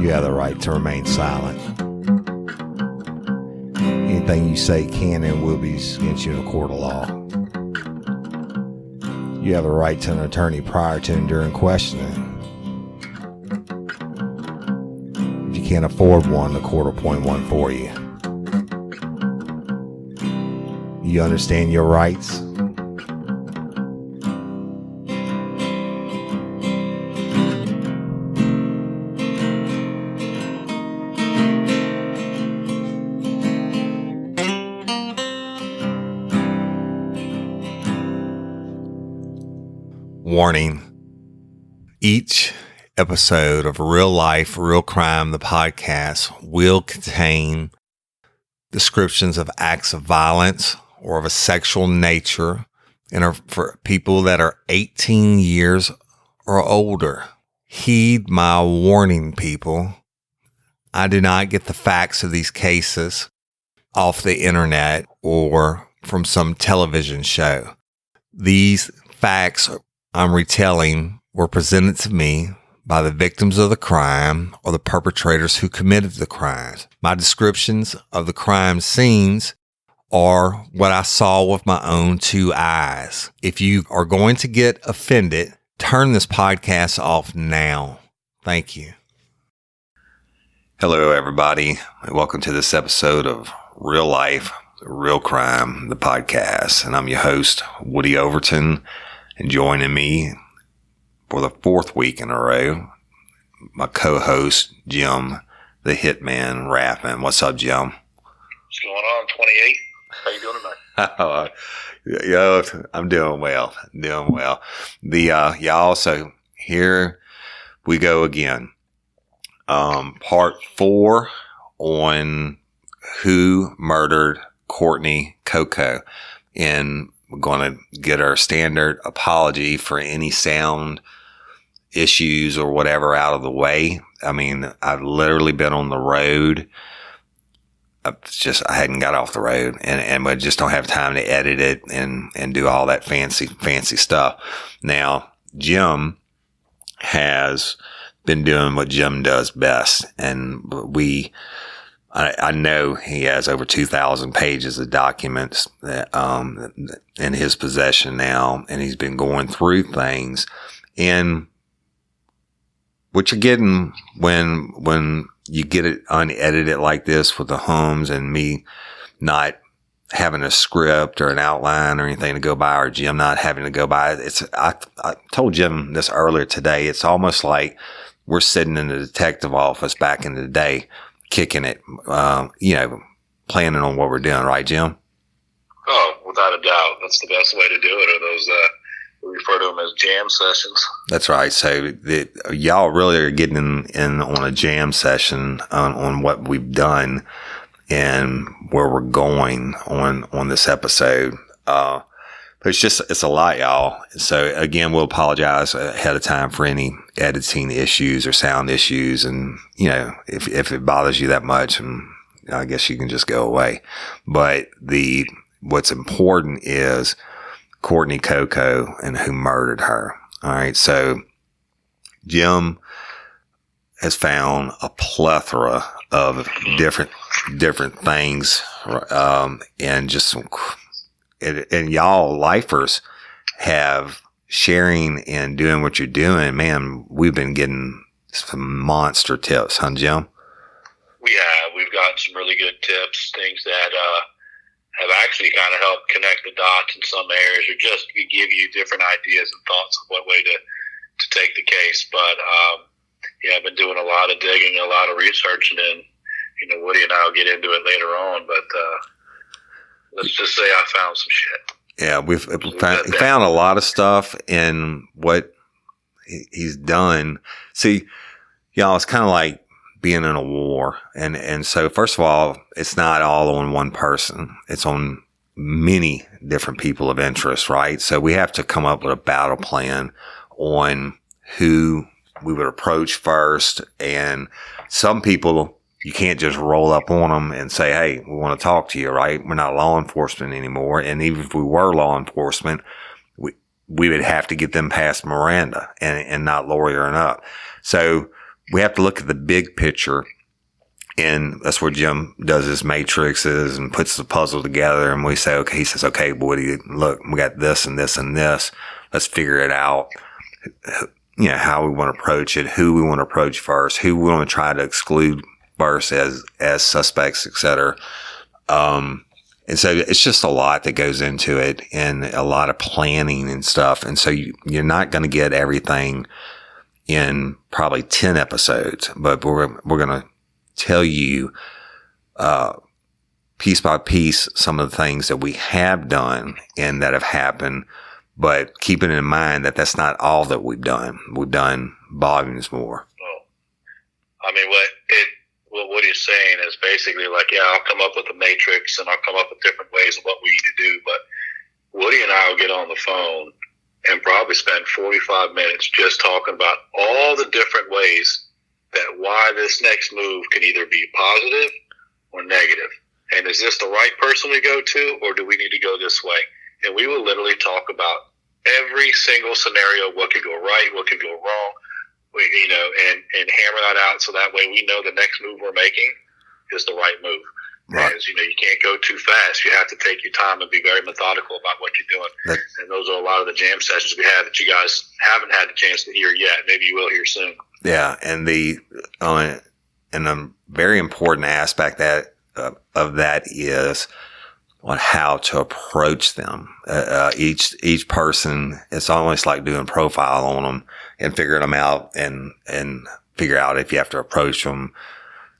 You have the right to remain silent. Anything you say can and will be used against you in a court of law. You have the right to an attorney prior to and during questioning. If you can't afford one, the court will appoint one for you. You understand your rights? Warning. Each episode of Real Life, Real Crime, the podcast, will contain descriptions of acts of violence or of a sexual nature and are for people that are 18 years or older. Heed my warning, people. I do not get the facts of these cases off the internet or from some television show. These facts I'm retelling were presented to me by the victims of the crime or the perpetrators who committed the crimes. My descriptions of the crime scenes are what I saw with my own two eyes. If you are going to get offended, turn this podcast off now. Thank you. Hello, everybody. Welcome to this episode of Real Life, Real Crime, the podcast. And I'm your host, Woody Overton. And joining me for the fourth week in a row, my co-host, Jim, the Hitman Rathmann. What's up, Jim? What's going on, 28? How you doing tonight? I'm doing well. Y'all, so here we go again. Part 4 on who murdered Courtney Coco. And we're going to get our standard apology for any sound issues or whatever out of the way. I mean, I've literally been on the road. I hadn't got off the road and we just don't have time to edit it and do all that fancy stuff. Now, Jim has been doing what Jim does best. And I know he has over 2,000 pages of documents that, in his possession now, and he's been going through things. And what you're getting when you get it unedited like this with the homes and me not having a script or an outline or anything to go by, or Jim not having to go by, I told Jim this earlier today. It's almost like we're sitting in the detective office back in the day, kicking it, planning on what we're doing, right, Jim? Oh, without a doubt. That's the best way to do it, are those, we refer to them as jam sessions. That's right. So y'all really are getting in on a jam session on what we've done and where we're going on this episode. But it's a lot, y'all. So again, we'll apologize ahead of time for any editing issues or sound issues. And, if it bothers you that much, I guess you can just go away. But what's important is Courtney Coco and who murdered her. All right. So Jim has found a plethora of different things, and just and y'all lifers have sharing and doing what you're doing. Man, we've been getting some monster tips, huh, Jim? We have. We've gotten some really good tips, things that have actually kind of helped connect the dots in some areas, or just to give you different ideas and thoughts of what way to take the case. But I've been doing a lot of digging, a lot of research, and then Woody and I will get into it later on. But let's just say I found some shit. Yeah, we've found a lot of stuff in what he's done. See, y'all, it's kind of like being in a war. And so, first of all, it's not all on one person. It's on many different people of interest, right? So we have to come up with a battle plan on who we would approach first. And some people, you can't just roll up on them and say, hey, we want to talk to you, right? We're not law enforcement anymore. And even if we were law enforcement, we would have to get them past Miranda and not lawyering up. So we have to look at the big picture. And that's where Jim does his matrices and puts the puzzle together. And we say, okay, he says, okay, Woody, look, we got this and this and this. Let's figure it out. How we want to approach it, who we want to approach first, who we want to try to exclude first as suspects, et cetera. And so it's just a lot that goes into it and a lot of planning and stuff. And so you're not going to get everything in probably 10 episodes, but we're going to tell you, piece by piece, some of the things that we have done and that have happened, but keeping in mind that that's not all that we've done. We've done volumes more. Well, I mean, what he's saying is basically like, yeah, I'll come up with a matrix and I'll come up with different ways of what we need to do, but Woody and I will get on the phone and probably spend 45 minutes just talking about all the different ways that why this next move can either be positive or negative. And is this the right person we go to, or do we need to go this way? And we will literally talk about every single scenario, what could go right, what could go wrong, and hammer that out so that way we know the next move we're making is the right move. Right. As you can't go too fast. You have to take your time and be very methodical about what you're doing. And those are a lot of the jam sessions we have that you guys haven't had the chance to hear yet. Maybe you will hear soon. Yeah, and a very important aspect of that is on how to approach them. Each person, it's almost like doing profile on them and figuring them out and figure out if you have to approach them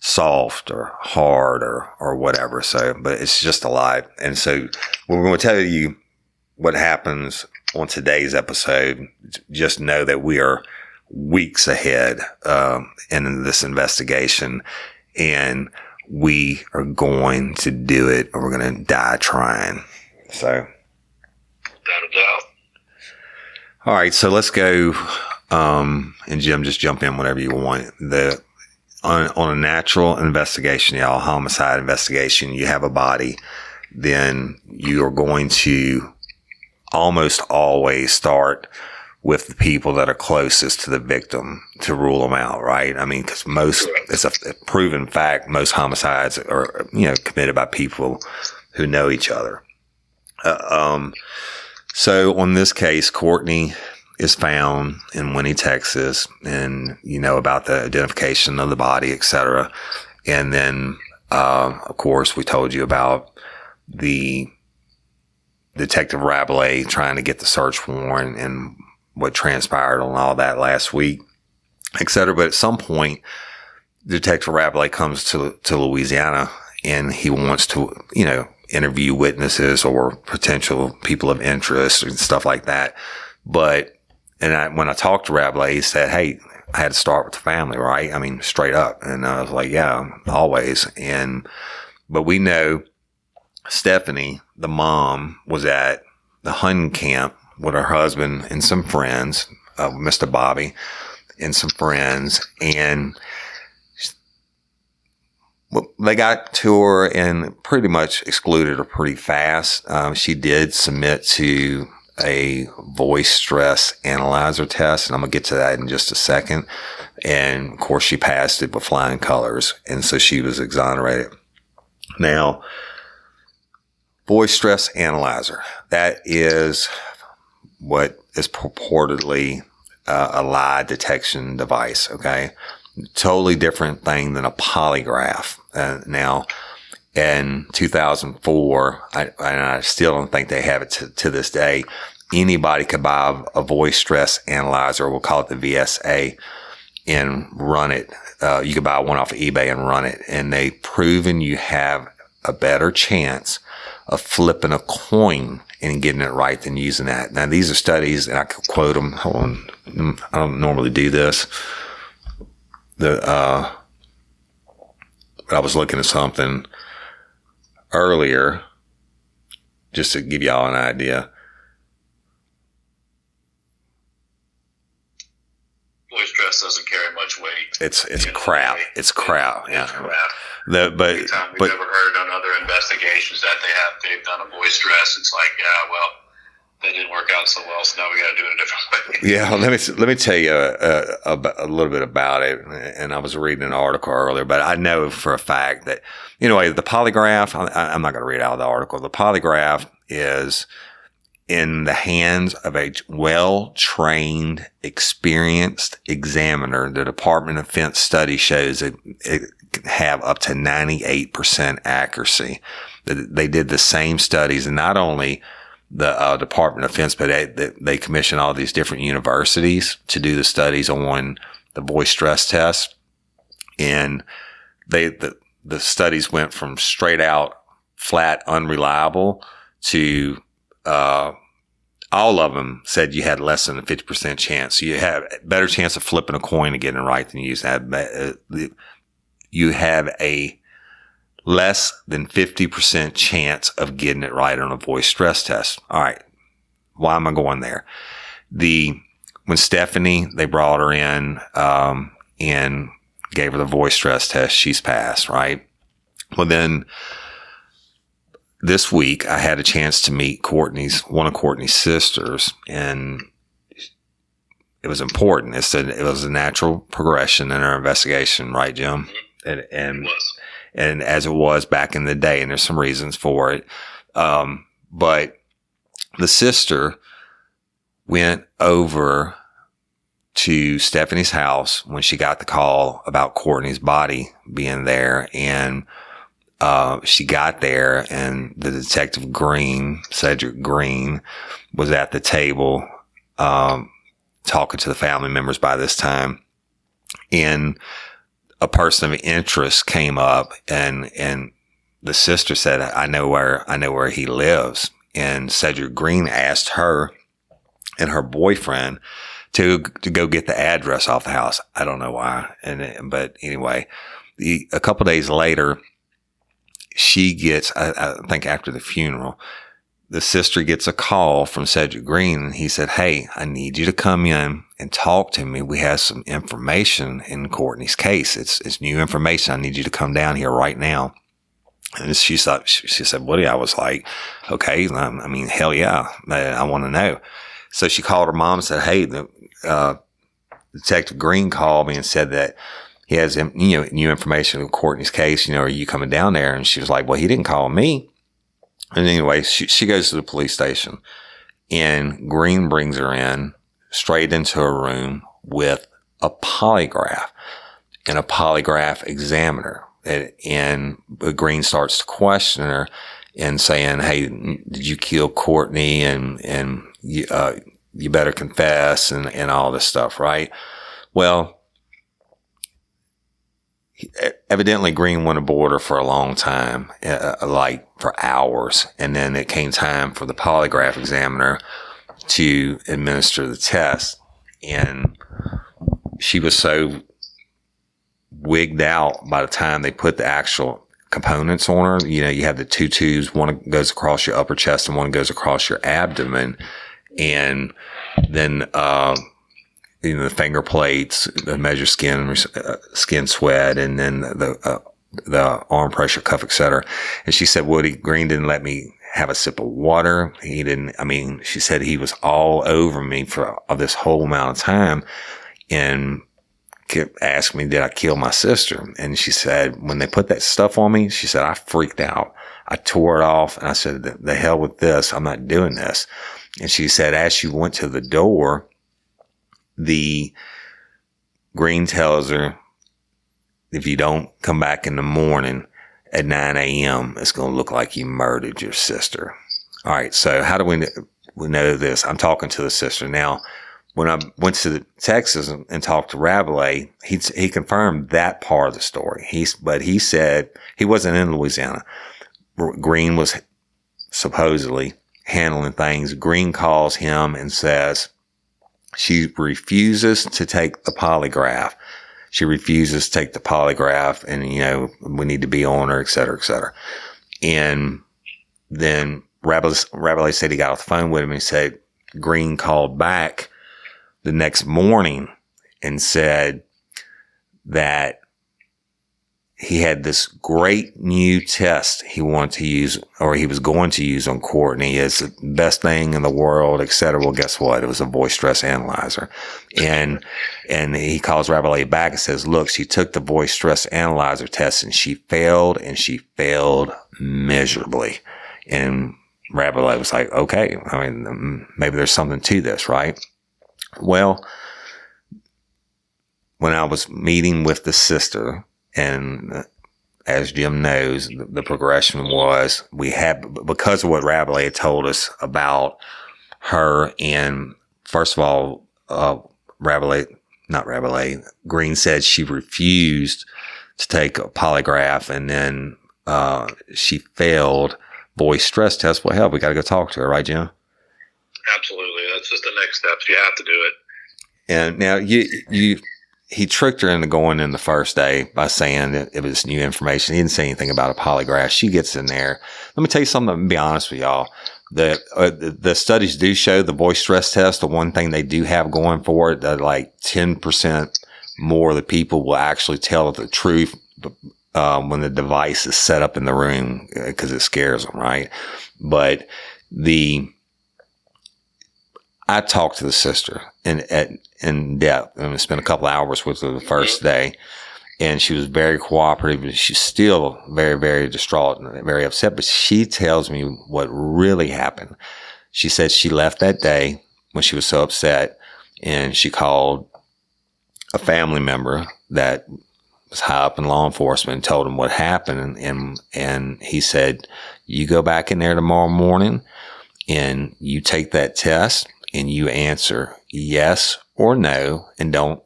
soft or hard or whatever. So, but it's just a lot. And so we're going to tell you what happens on today's episode. Just know that we are weeks ahead in this investigation, and we are going to do it, or we're going to die trying. So, without a doubt. All right, so let's go. And Jim, just jump in whenever you want. On a natural investigation, y'all, homicide investigation, you have a body, then you are going to almost always start with the people that are closest to the victim to rule them out, right? I mean, because it's a proven fact, most homicides are, committed by people who know each other. So on this case, Courtney is found in Winnie, Texas, and about the identification of the body, et cetera. And then, of course, we told you about the Detective Rabelais trying to get the search warrant and what transpired on all that last week, et cetera. But at some point, Detective Rabelais comes to Louisiana, and he wants to, interview witnesses or potential people of interest and stuff like that. But when I talked to Rabelais, he said, hey, I had to start with the family, right? I mean, straight up. And I was like, yeah, always. But we know Stephanie, the mom, was at the hunting camp with her husband and some friends, Mr. Bobby and some friends. And they got to her and pretty much excluded her pretty fast. She did submit to a voice stress analyzer test, and I'm going to get to that in just a second. And of course, she passed it with flying colors, and so she was exonerated. Now, voice stress analyzer, that is what is purportedly a lie detection device, okay? Totally different thing than a polygraph. Now, in 2004, I still don't think they have it to this day, anybody could buy a voice stress analyzer, we'll call it the VSA, and run it. You could buy one off of eBay and run it. And they've proven you have a better chance of flipping a coin and getting it right than using that. Now, these are studies, and I could quote them. Hold on. I don't normally do this. But I was looking at something earlier just to give y'all an idea. Voice stress doesn't carry much weight. It's crap. It's crap. Yeah. It's crap. But we've never heard on other investigations that they've done a voice stress. It's like, yeah, well, that didn't work out so well, so now we got to do it a different way. Yeah, let me tell you a little bit about it. And I was reading an article earlier, but I know for a fact that, anyway, the polygraph, I'm not going to read out the article. The polygraph is in the hands of a well-trained, experienced examiner. The Department of Defense study shows it can have up to 98% accuracy. They did the same studies, and not only the Department of Defense, but they commissioned all these different universities to do the studies on the voice stress test. And the studies went from straight out flat unreliable to all of them said you had less than a 50% chance. You have a better chance of flipping a coin and getting it right than you have a less than 50% chance of getting it right on a voice stress test. All right. Why am I going there? When Stephanie, they brought her in, and gave her the voice stress test, she's passed, right? Well, then this week I had a chance to meet one of Courtney's sisters, and it was important. It was a natural progression in her investigation, right, Jim? And It was. And as it was back in the day, and there's some reasons for it. But the sister went over to Stephanie's house when she got the call about Courtney's body being there. And she got there, and the detective Cedric Green, was at the table talking to the family members by this time. And a person of interest came up, and the sister said, I know where he lives. And Cedric Green asked her and her boyfriend to go get the address off the house. I don't know why. But anyway, a couple days later, she gets, I think after the funeral, the sister gets a call from Cedric Green, and he said, hey, I need you to come in and talk to me. We have some information in Courtney's case. It's new information. I need you to come down here right now. And she said, Woody, I was like, okay, I mean, hell yeah, I want to know. So she called her mom and said, hey, Detective Green called me and said that he has, new information in Courtney's case. Are you coming down there? And she was like, well, he didn't call me. And anyway, she goes to the police station, and Green brings her in straight into a room with a polygraph and a polygraph examiner. And Green starts to question her and saying, hey, did you kill Courtney? And you better confess, and all this stuff, right? Well, evidently Green went aboard her for a long time, like for hours. And then it came time for the polygraph examiner to administer the test. And she was so wigged out by the time they put the actual components on her. You have the two tubes, one goes across your upper chest and one goes across your abdomen. And then, the finger plates, the measure skin sweat, and then the arm pressure cuff, etc. And she said, Woody, Green didn't let me have a sip of water. She said he was all over me for this whole amount of time, and kept asking me, did I kill my sister? And she said, when they put that stuff on me, she said, I freaked out. I tore it off, and I said, the hell with this. I'm not doing this. And she said, as she went to the door, the Green tells her, if you don't come back in the morning at 9 a.m., it's going to look like you murdered your sister. All right. So how do we know this? I'm talking to the sister. Now, when I went to Texas and talked to Rabelais, he confirmed that part of the story. But he said he wasn't in Louisiana. Green was supposedly handling things. Green calls him and says, she refuses to take the polygraph. She refuses to take the polygraph, and, we need to be on her, et cetera, et cetera. And then Rabelais said he got off the phone with him, and he said Green called back the next morning and said that he had this great new test he wanted to use, or he was going to use on Courtney. It's the best thing in the world, et cetera. Well, guess what? It was a voice stress analyzer. And he calls Rabelais back and says, look, she took the voice stress analyzer test and she failed miserably. And Rabelais was like, okay, I mean, maybe there's something to this, right? Well, when I was meeting with the sister, and as Jim knows, the progression was because of what Rabelais had told us about her. And first of all, Green said she refused to take a polygraph, and then she failed voice stress test. Well, hell, we got to go talk to her, right, Jim? Absolutely. That's just the next steps. You have to do it. And now he tricked her into going in the first day by saying that it was new information. He didn't say anything about a polygraph. She gets in there. Let me tell you something. To be honest with y'all, the studies do show the voice stress test. The one thing they do have going for it, that like 10% more of the people will actually tell the truth when the device is set up in the room, because it scares them, right? But I talked to the sister in depth, and I spent a couple hours with her the first day, and she was very cooperative. She's still very, very distraught and very upset, but she tells me what really happened. She said she left that day when she was so upset, and she called a family member that was high up in law enforcement and told him what happened. And he said, you go back in there tomorrow morning and you take that test and you answer yes or no, and don't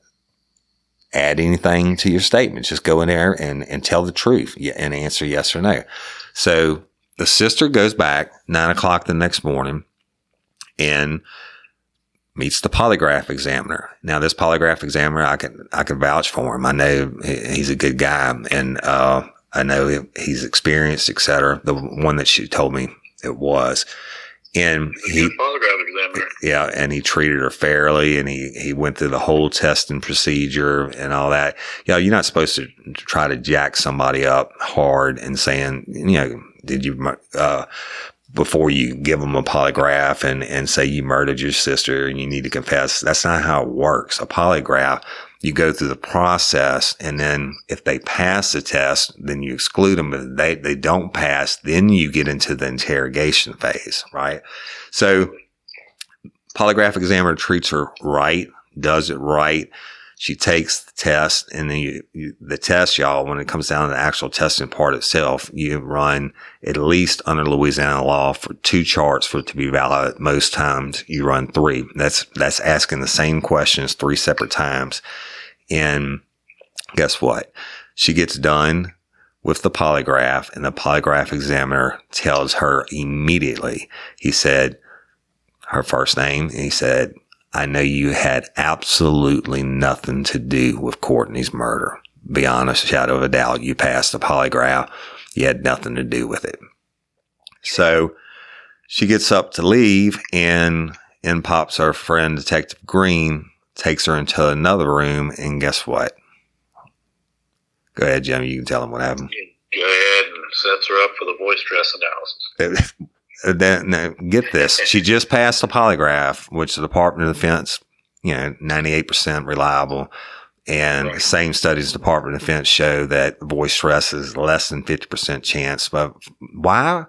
add anything to your statement. Just go in there and tell the truth and answer yes or no. So the sister goes back 9:00 the next morning and meets the polygraph examiner. Now, this polygraph examiner, I can vouch for him. I know he's a good guy, and I know he's experienced, et cetera. The one that she told me it was. And and he treated her fairly, and he went through the whole testing procedure and all that. You're not supposed to try to jack somebody up hard and saying, did you, before you give them a polygraph and say you murdered your sister and you need to confess. That's not how it works. A polygraph, you go through the process, and then if they pass the test, then you exclude them. But if they don't pass, then you get into the interrogation phase, right? So polygraph examiner treats her right, does it right. She takes the test, and then the test, y'all, when it comes down to the actual testing part itself, you run at least under Louisiana law for 2 charts for it to be valid. Most times you run 3. That's asking the same questions 3 separate times. And guess what? She gets done with the polygraph, and the polygraph examiner tells her immediately, he said her first name, and he said, I know you had absolutely nothing to do with Courtney's murder. Beyond a shadow of a doubt, you passed the polygraph. You had nothing to do with it. So she gets up to leave, and in pops our friend Detective Green, takes her into another room, and guess what? Go ahead, Jimmy. You can tell him what happened. Go ahead and sets her up for the voice stress analysis. Now, get this. She just passed the polygraph, which the Department of Defense, 98% reliable. And the same studies, Department of Defense show that voice stress is less than 50% chance. But why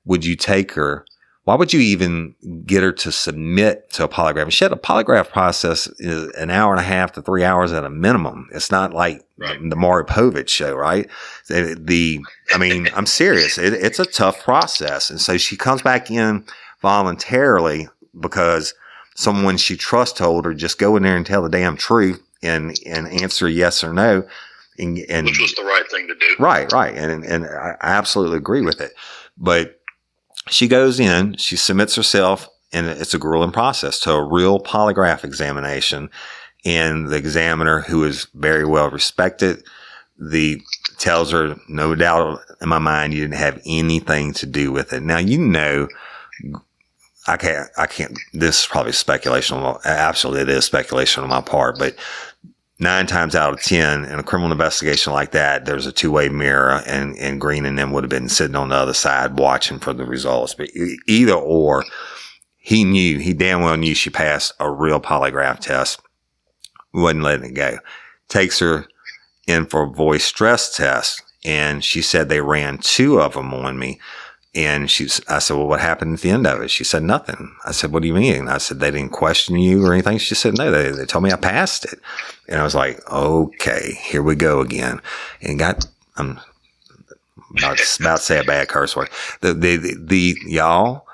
would you take her? Why would you even get her to submit to a polygraph? Shit, a polygraph process is 1.5 to 3 hours at a minimum. It's not like the Maury Povich show, right? I'm serious. It's a tough process. And so she comes back in voluntarily because someone she trusts told her, just go in there and tell the damn truth and answer yes or no. And which was the right thing to do. Right. And I absolutely agree with it. But she goes in, she submits herself, and it's a grueling process to a real polygraph examination. And the examiner, who is very well respected, tells her, no doubt in my mind, you didn't have anything to do with it. Now, I can't, this is probably speculation. Absolutely, it is speculation on my part, but 9 times out of 10 in a criminal investigation like that, there's a two-way mirror, and Green and them would have been sitting on the other side watching for the results. But either or, he damn well knew she passed a real polygraph test. Wasn't letting it go. Takes her in for a voice stress test, and she said they ran 2 of them on me. And I said, well, what happened at the end of it? She said, nothing. I said, what do you mean? I said, they didn't question you or anything? She said, no, they told me I passed it. And I was like, okay, here we go again. And I'm about to say a bad curse word. Y'all,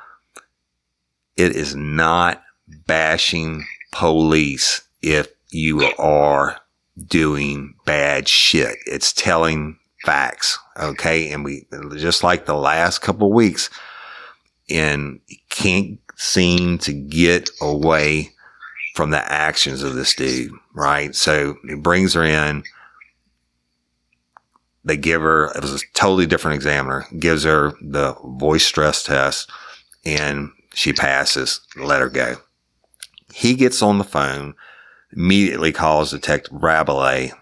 it is not bashing police if you are doing bad shit. It's telling facts. Okay. And we, just like the last couple of weeks, and can't seem to get away from the actions of this dude. Right. So it brings her in. They give her, it was a totally different examiner, gives her the voice stress test, and she passes, let her go. He gets on the phone, immediately calls Detective Rabelais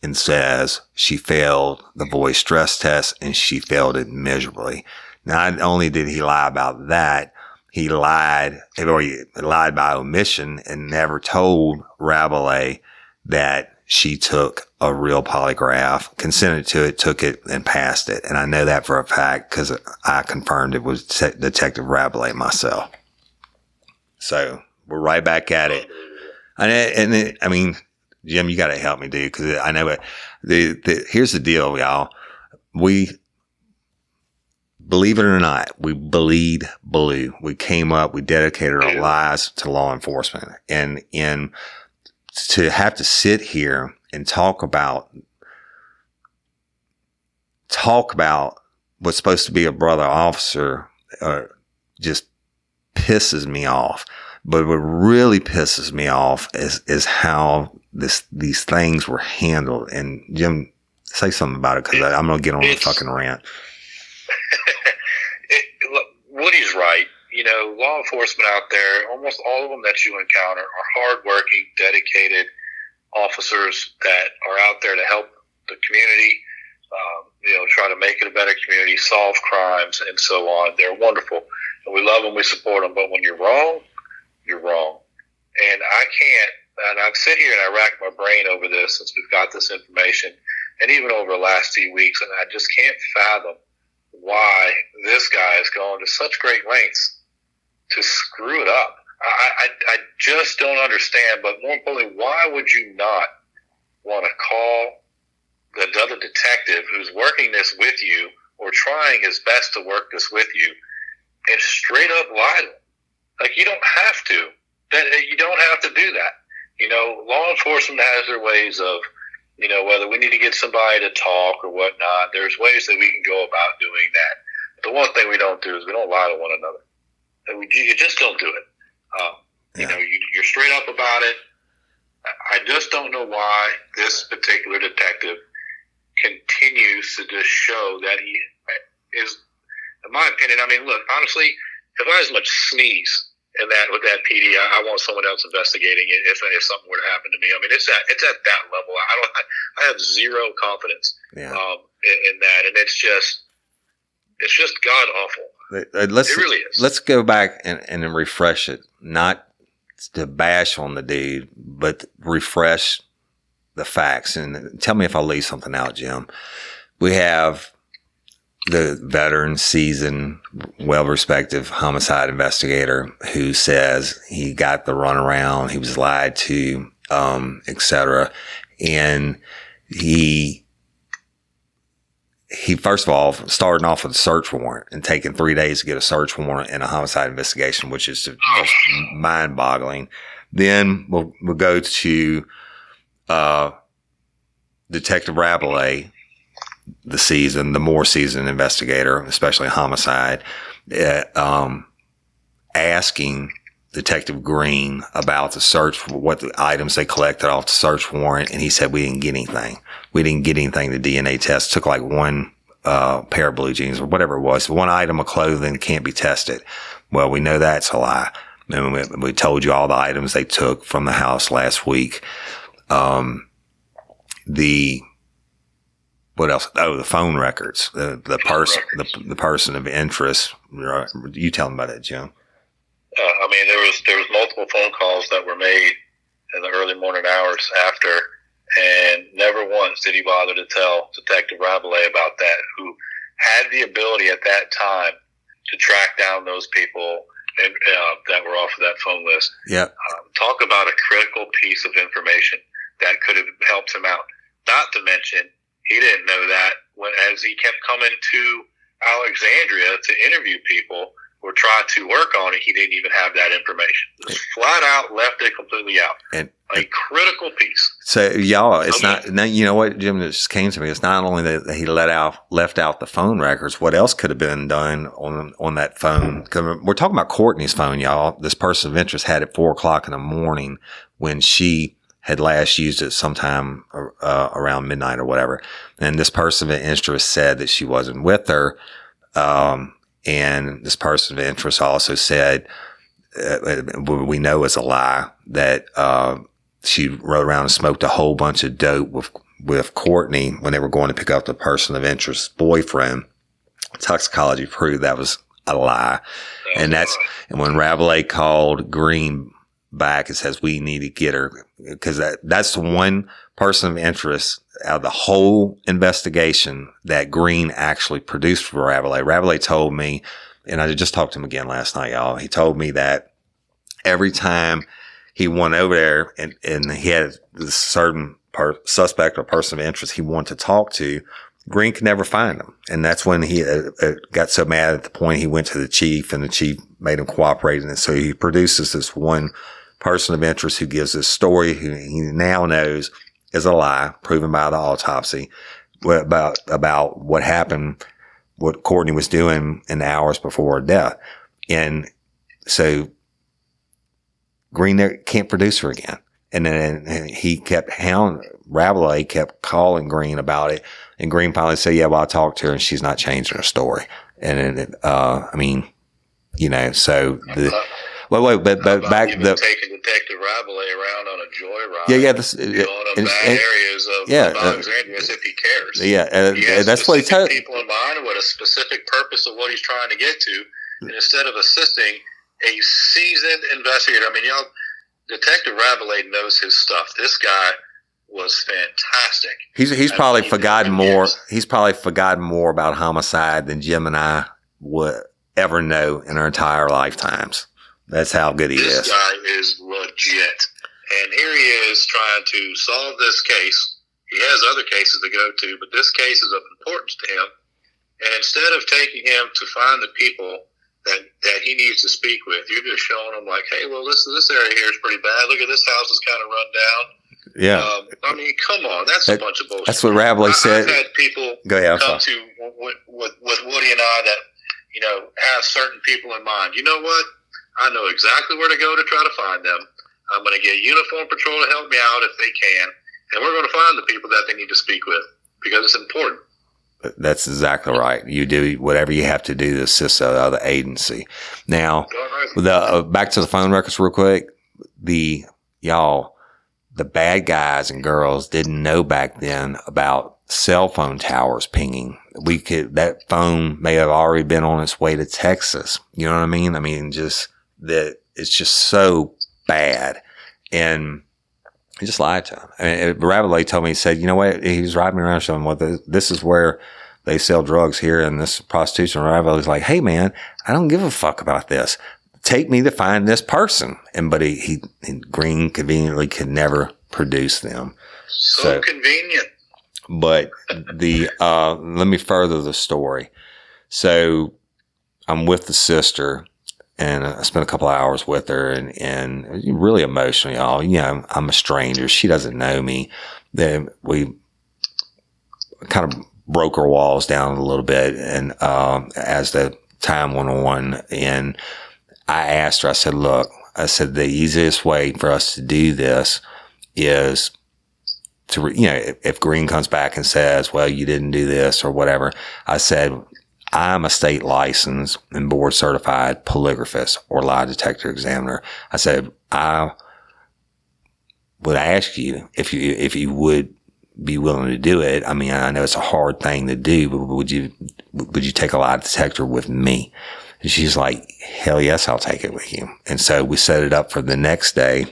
and says she failed the voice stress test and she failed it miserably. Not only did he lie about that, he lied by omission and never told Rabelais that she took a real polygraph, consented to it, took it, and passed it. And I know that for a fact because I confirmed it was Detective Rabelais myself. So we're right back at it. I mean, Jim, you got to help me, dude, because I know here's the deal, y'all. We, believe it or not, we bleed blue. We came up, we dedicated our lives to law enforcement. And to have to sit here and talk about what's supposed to be a brother officer just pisses me off. But what really pisses me off is how these things were handled. And Jim, say something about it, because I'm going to get on a fucking rant. Woody's right. You know, law enforcement out there, almost all of them that you encounter are hardworking, dedicated officers that are out there to help the community, try to make it a better community, solve crimes, and so on. They're wonderful. And we love them, we support them. But when you're wrong, you're wrong. And I've sit here and I rack my brain over this since we've got this information, and even over the last few weeks, and I just can't fathom why this guy is going to such great lengths to screw it up. I just don't understand. But more importantly, why would you not want to call the other detective who's working this with you, or trying his best to work this with you, and straight up lie to him? Like, you don't have to. You don't have to do that. You know, law enforcement has their ways of, whether we need to get somebody to talk or whatnot, there's ways that we can go about doing that. The one thing we don't do is we don't lie to one another. And you just don't do it. You're straight up about it. I just don't know why this particular detective continues to just show that he is, in my opinion, I mean, look, honestly, if I as much sneeze with that PD, I want someone else investigating it if something were to happen to me. I mean, it's at that level. I have zero confidence in that, and it's just god awful. It really is. Let's go back and refresh it, not to bash on the dude, but refresh the facts. And tell me if I leave something out, Jim. We have the veteran, seasoned, well-respected homicide investigator who says he got the runaround, he was lied to, etc. And he first of all starting off with a search warrant and taking 3 days to get a search warrant in a homicide investigation, which is just mind-boggling. Then we'll go to Detective Rabelais, the more seasoned investigator, especially homicide, asking Detective Green about the search, what the items they collected off the search warrant, and he said, we didn't get anything. We didn't get anything. The DNA test took like one pair of blue jeans or whatever it was. One item of clothing can't be tested. Well, we know that's a lie. And we told you all the items they took from the house last week. what else? Oh, the phone records, the person of interest. You tell them about that, Jim. I mean, there was multiple phone calls that were made in the early morning hours after, and never once did he bother to tell Detective Rabelais about that, who had the ability at that time to track down those people and, that were off of that phone list. Yeah. Talk about a critical piece of information that could have helped him out. Not to mention, he didn't know that as he kept coming to Alexandria to interview people or try to work on it, he didn't even have that information. Just flat out left it completely out. And a critical piece. So, y'all, it's not, you know what, Jim, it just came to me. It's not only that he left out the phone records. What else could have been done on that phone? Because we're talking about Courtney's phone, y'all. This person of interest had it 4:00 in the morning when she had last used it sometime around midnight or whatever. And this person of interest said that she wasn't with her. And this person of interest also said, we know it's a lie, that she rode around and smoked a whole bunch of dope with Courtney when they were going to pick up the person of interest's boyfriend. Toxicology proved that was a lie. And when Rabelais called Green back and says, we need to get her, because that's the one person of interest out of the whole investigation that Green actually produced for Rabelais. Rabelais told me, and I just talked to him again last night, y'all. He told me that every time he went over there and he had this certain suspect or person of interest he wanted to talk to, Green could never find him. And that's when he got so mad at the point he went to the chief, and the chief made him cooperate. And so he produces this one person of interest who gives this story who he now knows is a lie, proven by the autopsy, about what happened, what Courtney was doing in the hours before her death. And so Green can't produce her again. And then he kept Rabelais kept calling Green about it. And Green finally said, yeah, well, I talked to her and she's not changing her story. And I mean, you know, so but back taking Detective Rabelais around on a joyride. Yeah. Going to bad areas of Alexandria as if he cares. Yeah, he has that's what he told people in mind, what a specific purpose of what he's trying to get to, and instead of assisting a seasoned investigator. I mean, Detective Rabelais knows his stuff. This guy was fantastic. He's probably forgotten more. He's probably forgotten more about homicide than Jim and I would ever know in our entire lifetimes. That's how good he is. This guy is legit. And here he is trying to solve this case. He has other cases to go to, but this case is of importance to him. And instead of taking him to find the people that he needs to speak with, you're just showing him like, hey, well, this area here is pretty bad. Look at this house is kind of run down. Yeah. I mean, come on. That's a bunch of bullshit. That's what Rabelais said. I've had people come to with Woody and I that, you know, have certain people in mind. You know what? I know exactly where to go to try to find them. I'm going to get Uniform Patrol to help me out if they can. And we're going to find the people that they need to speak with because it's important. That's exactly right. You do whatever you have to do to assist the other agency. Now, back to the phone records real quick. The bad guys and girls didn't know back then about cell phone towers pinging. That phone may have already been on its way to Texas. You know what I mean? I mean, just that it's just so bad. And he just lied to him. I mean, Rabelais told me, he said, you know what? He was riding me around showing, well, this is where they sell drugs here and this prostitution. Rabelais was like, hey man, I don't give a fuck about this. Take me to find this person. But Green conveniently could never produce them. So convenient. But let me further the story. So I'm with the sister and I spent a couple of hours with her and really emotional, y'all. You know, I'm a stranger. She doesn't know me. Then we kind of broke our walls down a little bit. And, as the time went on, and I asked her, I said, look, the easiest way for us to do this is to, if Green comes back and says, well, you didn't do this or whatever, I said, I'm a state licensed and board certified polygraphist or lie detector examiner. I said, I would ask you if you would be willing to do it? I mean, I know it's a hard thing to do, but would you take a lie detector with me? And she's like, hell yes, I'll take it with you. And so we set it up for the next day,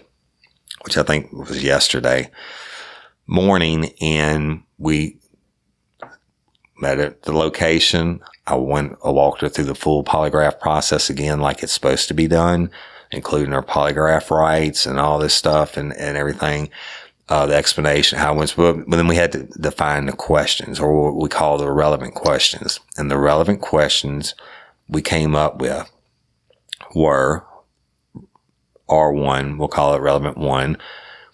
which I think was yesterday morning. And we met at the location. I walked her through the full polygraph process again, like it's supposed to be done, including her polygraph rights and all this stuff and everything. The explanation, how it went, but then we had to define the questions, or what we call the relevant questions. And the relevant questions we came up with were R1, we'll call it relevant 1,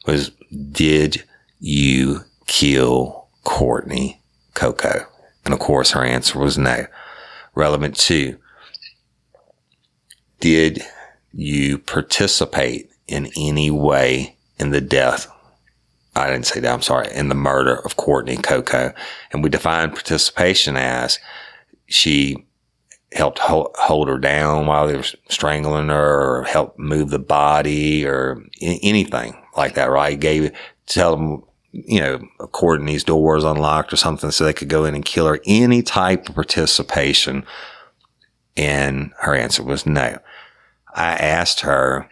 was, did you kill Courtney Coco? And of course her answer was no. Relevant 2, did you participate in any way in the death? I didn't say that, I'm sorry, in the murder of Courtney Coco. And we defined participation as she helped hold her down while they were strangling her, or helped move the body, or anything like that, right? Tell them, Courtney's door was unlocked or something so they could go in and kill her. Any type of participation. And her answer was no. I asked her,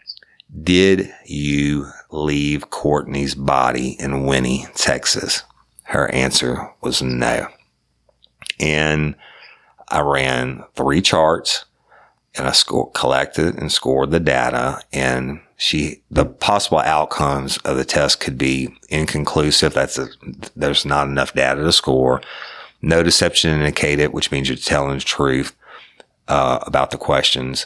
did you leave Courtney's body in Winnie, Texas? Her answer was no. And I ran 3 charts, and I collected and scored the data, and the possible outcomes of the test could be inconclusive. There's not enough data to score. No deception indicated, which means you're telling the truth about the questions.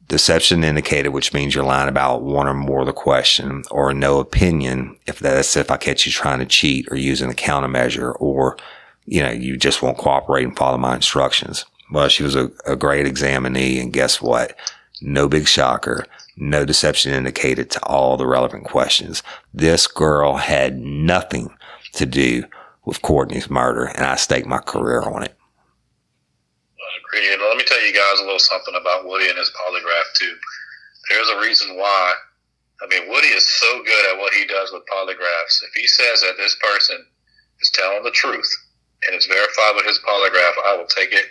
Deception indicated, which means you're lying about one or more of the question, or no opinion, if I catch you trying to cheat or using a countermeasure, or, you just won't cooperate and follow my instructions. Well, she was a great examinee, and guess what? No big shocker. No deception indicated to all the relevant questions. This girl had nothing to do with Courtney's murder, and I staked my career on it. Agreed. Let me tell you guys a little something about Woody and his polygraph too. There's a reason why. Woody is so good at what he does with polygraphs. If he says that this person is telling the truth and it's verified with his polygraph, I will take it.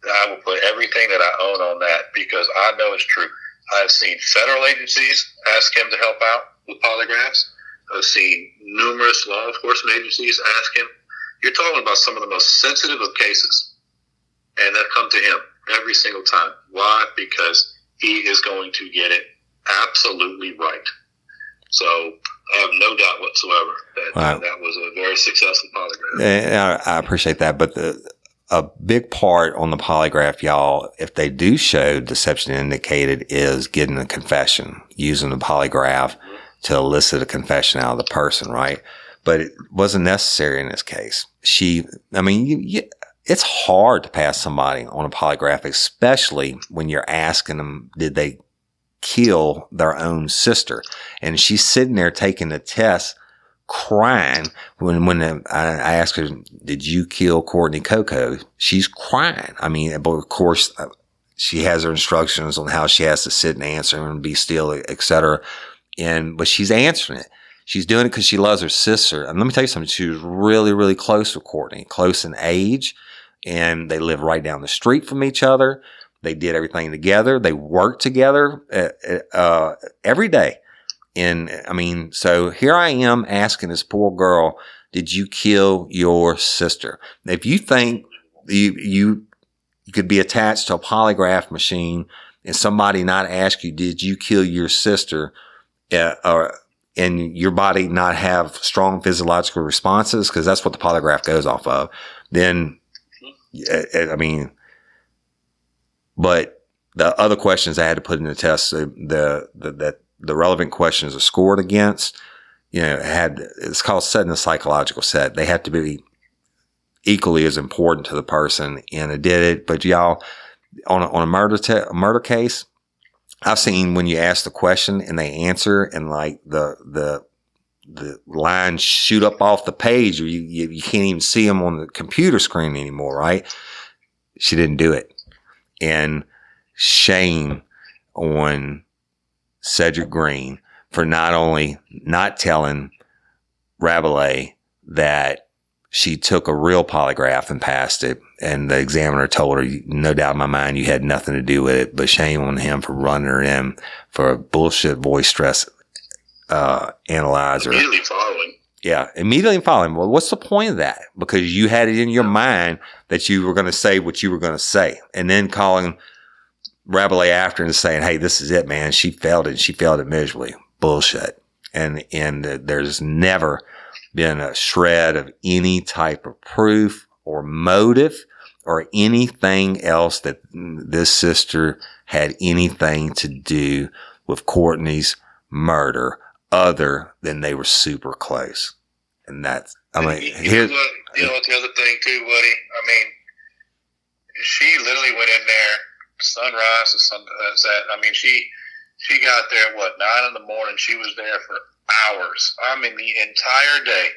I will put everything that I own on that, because I know it's true. I've seen federal agencies ask him to help out with polygraphs. I've seen numerous law enforcement agencies ask him. You're talking about some of the most sensitive of cases, and they've come to him every single time. Why? Because he is going to get it absolutely right. So I have no doubt whatsoever that that was a very successful polygraph. I appreciate that. But a big part on the polygraph, y'all, if they do show deception indicated, is getting a confession, using the polygraph to elicit a confession out of the person, right? But it wasn't necessary in this case. It's hard to pass somebody on a polygraph, especially when you're asking them, did they kill their own sister? And she's sitting there taking the test, crying. When I asked her, did you kill Courtney Coco? She's crying. But of course, she has her instructions on how she has to sit and answer and be still, etc. But she's answering it. She's doing it because she loves her sister. And let me tell you something. She was really, really close with Courtney, close in age. And they live right down the street from each other. They did everything together. They worked together every day. And so here I am asking this poor girl, did you kill your sister? If you think you could be attached to a polygraph machine and somebody not ask you, did you kill your sister, and your body not have strong physiological responses, because that's what the polygraph goes off of, then but the other questions I had to put in the test, the relevant questions are scored against, it's called setting a psychological set. They have to be equally as important to the person, and it did it. But y'all, on a murder case, I've seen when you ask the question and they answer, and like the lines shoot up off the page, or you can't even see them on the computer screen anymore, right? She didn't do it. And shame on Cedric Green for not only not telling Rabelais that she took a real polygraph and passed it. And the examiner told her, no doubt in my mind, you had nothing to do with it, but shame on him for running her in for a bullshit voice stress analyzer. Immediately following. Yeah, immediately following. Well, what's the point of that? Because you had it in your mind that you were going to say what you were going to say. And then calling Rabelais after and saying, hey, this is it, man. She failed it. She failed it miserably. Bullshit. And there's never been a shred of any type of proof or motive or anything else that this sister had anything to do with Courtney's murder other than they were super close. And that's, I mean, you know what the other thing too, Woody? I mean, she literally went in there sunrise to sunset. I mean, she got there at 9 a.m. She was there for hours. I mean, the entire day.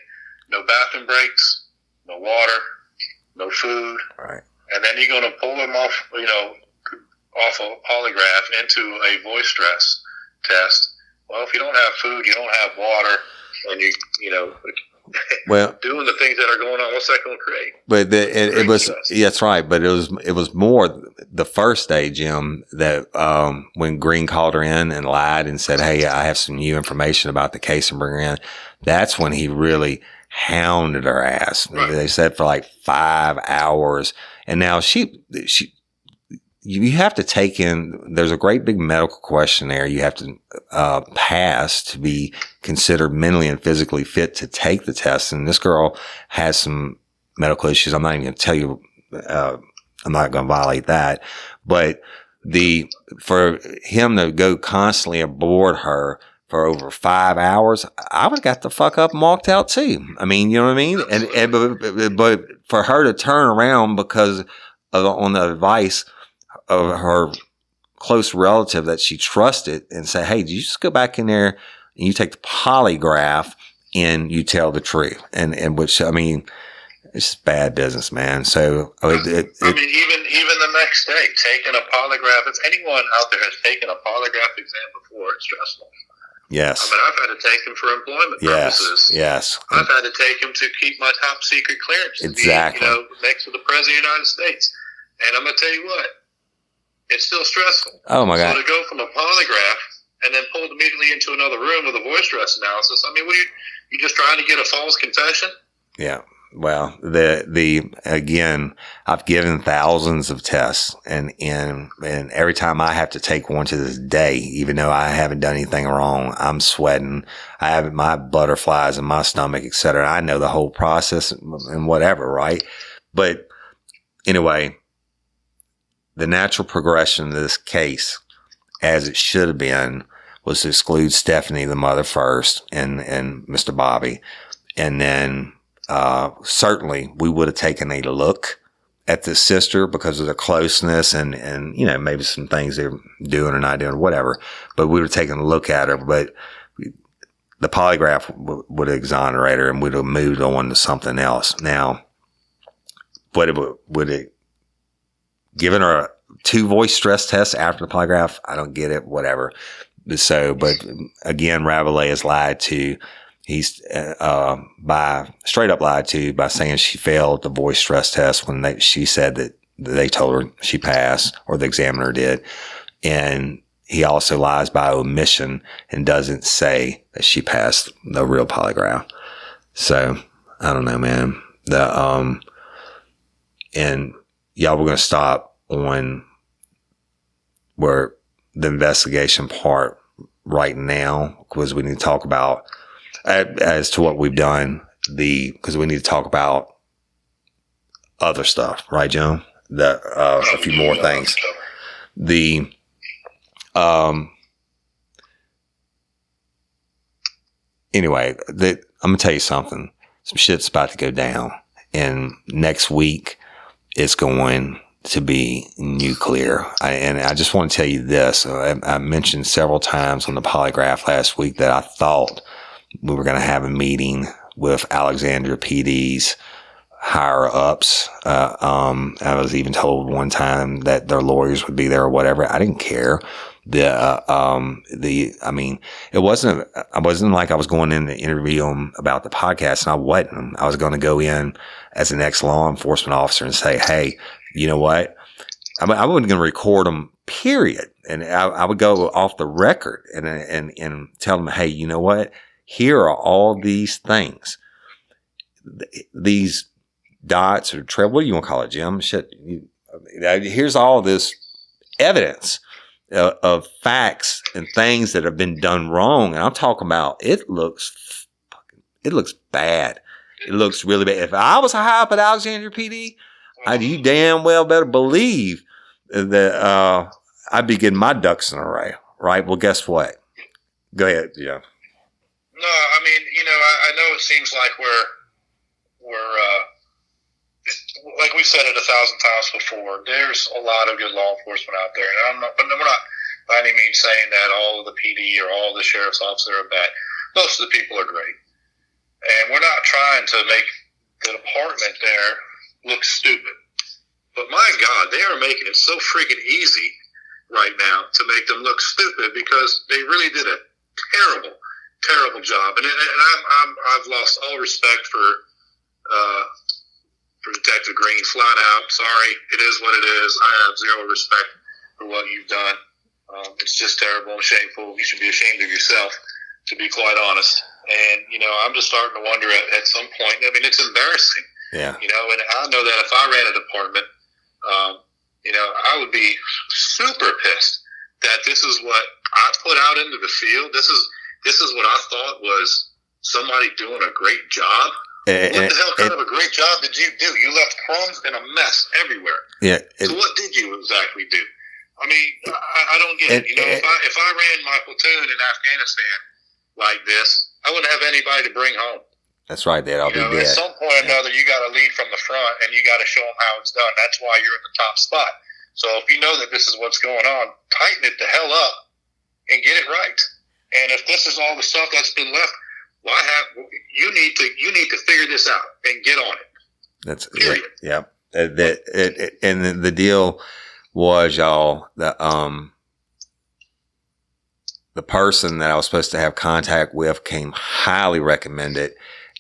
No bathroom breaks, no water, no food. Right. And then you're going to pull them off, off a polygraph into a voice stress test. Well, if you don't have food, you don't have water, and well, doing the things that are going on, what's that going to create? But it was, that's right. But it was more the first day, Jim, that when Green called her in and lied and said, hey, I have some new information about the case and bring her in. That's when he really hounded her ass. Right. They said for like 5 hours. And now you have to take in, there's a great big medical questionnaire you have to pass to be considered mentally and physically fit to take the test. And this girl has some medical issues. I'm not even going to tell you, I'm not going to violate that. But for him to go constantly aboard her for over 5 hours, I would have got the fuck up and walked out too. I mean, you know what I mean? But for her to turn around because on the advice of her close relative that she trusted and say, hey, did you just go back in there and you take the polygraph and you tell the truth? And which, I mean, it's bad business, man. So, I mean, even the next day, taking a polygraph, if anyone out there has taken a polygraph exam before, it's stressful. Yes. I mean, I've had to take them for employment purposes. Yes. I've had to take them to keep my top secret clearance. Exactly. To be, next to the President of the United States. And I'm going to tell you what, it's still stressful. Oh, my God. So to go from a polygraph and then pulled immediately into another room with a voice stress analysis, I mean, what are you just trying to get a false confession? Yeah. Well, again, I've given thousands of tests and every time I have to take one to this day, even though I haven't done anything wrong, I'm sweating. I have my butterflies in my stomach, et cetera. I know the whole process and whatever, right? But anyway, the natural progression of this case, as it should have been, was to exclude Stephanie, the mother, first, and Mr. Bobby. And then, certainly we would have taken a look at the sister because of the closeness and, maybe some things they're doing or not doing, whatever. But we would have taken a look at her, but the polygraph would have exonerated her and would have moved on to something else. Now, would it given her 2 voice stress tests after the polygraph? I don't get it, whatever. So, but again, Rabelais has lied to. He's straight up lied to by saying she failed the voice stress test when she said that they told her she passed, or the examiner did. And he also lies by omission and doesn't say that she passed the real polygraph. So I don't know, man. And y'all, we're going to stop on where the investigation part right now, because we need to talk about as to what we've done, because we need to talk about other stuff, right, Joan? A few more things. Anyway, I'm gonna tell you something. Some shit's about to go down, and next week it's going to be nuclear. And I just want to tell you this. I mentioned several times on the polygraph last week that I thought we were going to have a meeting with Alexandria PD's higher ups. I was even told one time that their lawyers would be there or whatever. I didn't care. I mean, I wasn't like I was going in to interview him about the podcast, and I wasn't. I was going to go in as an ex-law enforcement officer and say, hey, you know what? I wasn't going to record them, period. And I would go off the record and tell them, hey, you know what? Here are all these things. These dots or treble, what do you want to call it, Jim? Shit. Here's all this evidence of facts and things that have been done wrong. And I'm talking about, it looks bad. It looks really bad. If I was high up at Alexandria PD, you damn well better believe that I'd be getting my ducks in a row, right? Well, guess what? Go ahead, yeah. No, I mean, I know it seems like we're like we've said it 1,000 times before. There's a lot of good law enforcement out there, and we're not by any means saying that all of the PD or all the sheriff's officers are bad. Most of the people are great, and we're not trying to make the department there look stupid. But my God, they are making it so freaking easy right now to make them look stupid, because they really did a terrible job. And I've lost all respect for Detective Green, flat out. Sorry, it is what it is. I have zero respect for what you've done. It's just terrible and shameful. You should be ashamed of yourself, to be quite honest. And, I'm just starting to wonder at some point. I mean, it's embarrassing. Yeah. And I know that if I ran a department, I would be super pissed that this is what I put out into the field. This is what I thought was somebody doing a great job. What the hell kind of a great job did you do? You left crumbs and a mess everywhere. Yeah. So what did you exactly do? I mean, I don't get it. If I ran my platoon in Afghanistan like this, I wouldn't have anybody to bring home. That's right, Dad. I'll be dead. At some point or another, you got to lead from the front, and you got to show them how it's done. That's why you're in the top spot. So if you know that this is what's going on, tighten it the hell up and get it right. And if this is all the stuff that's been left, you need to figure this out and get on it. That's period. Yeah. And the deal was, y'all, the person that I was supposed to have contact with came highly recommended,